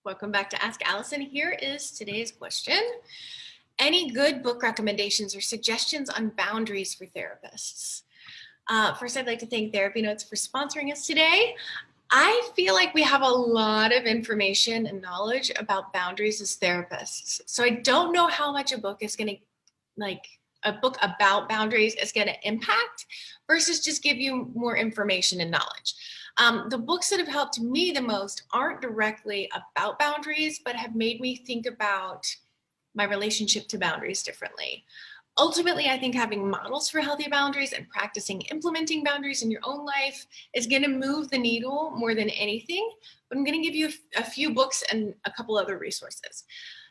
Welcome back to Ask Allison. Here is today's question. Any good book recommendations or suggestions on boundaries for therapists? First, I'd like to thank TherapyNotes for sponsoring us today. I feel like we have a lot of information and knowledge about boundaries as therapists. So I don't know how much a book is going to, a book about boundaries is going to impact versus just give you more information and knowledge. The books that have helped me the most aren't directly about boundaries, but have made me think about my relationship to boundaries differently. Ultimately, I think having models for healthy boundaries and practicing implementing boundaries in your own life is going to move the needle more than anything. But I'm going to give you a few books and a couple other resources.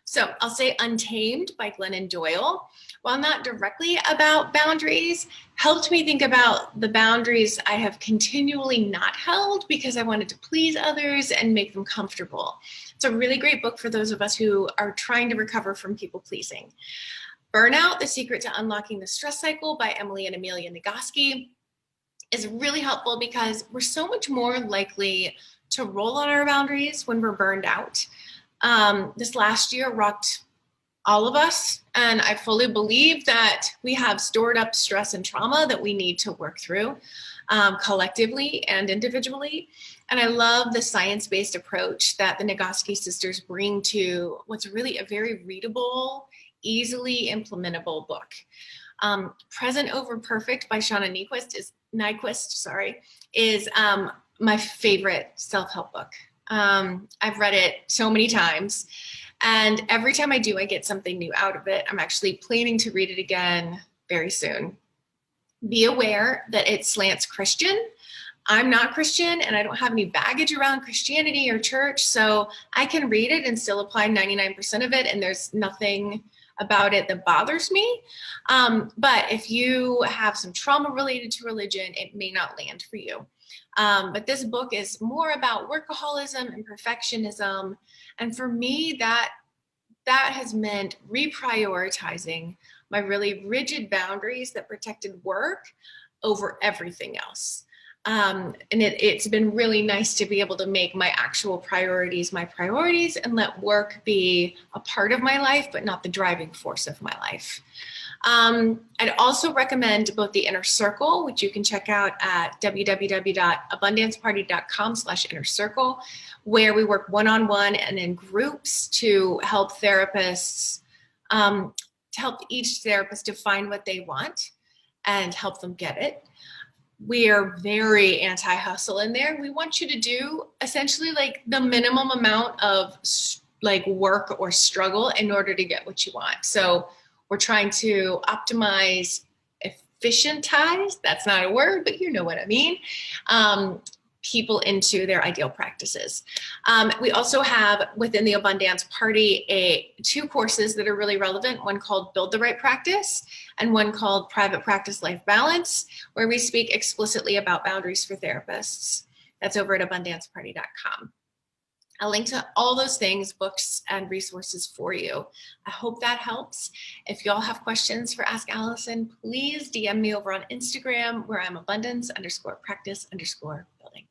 So I'll say Untamed by Glennon Doyle. While not directly about boundaries, helped me think about the boundaries I have continually not held because I wanted to please others and make them comfortable. It's a really great book for those of us who are trying to recover from people pleasing. Burnout, The Secret to Unlocking the Stress Cycle by Emily and Amelia Nagoski is really helpful because we're so much more likely to roll on our boundaries when we're burned out. This last year rocked all of us, and I fully believe that we have stored up stress and trauma that we need to work through collectively and individually. And I love the science-based approach that the Nagoski sisters bring to what's really a very readable, easily implementable book. Present Over Perfect by Nequist is my favorite self-help book. I've read it so many times, and every time I do, I get something new out of it. I'm actually planning to read it again very soon. Be aware that it slants Christian. I'm not Christian, and I don't have any baggage around Christianity or church, so I can read it and still apply 99% of it, and there's nothing about it that bothers me. But if you have some trauma related to religion, it may not land for you. But this book is more about workaholism and perfectionism. And for me, that has meant reprioritizing my really rigid boundaries that protected work over everything else. And it's been really nice to be able to make my actual priorities my priorities and let work be a part of my life, but not the driving force of my life. I'd also recommend both The Inner Circle, which you can check out at www.abundanceparty.com/inner circle, where we work one-on-one and in groups to help therapists, to help each therapist define what they want and help them get it. We are very anti-hustle in there. We want you to do essentially like the minimum amount of like work or struggle in order to get what you want. So we're trying to optimize, efficientize, that's not a word, but you know what I mean, people into their ideal practices. We also have within the Abundance Party two courses that are really relevant, one called Build the Right Practice and one called Private Practice Life Balance, where we speak explicitly about boundaries for therapists. That's over at abundanceparty.com. I'll link to all those things, books and resources for you. I hope that helps. If y'all have questions for Ask Allison, please DM me over on Instagram where I'm abundance_practice_building.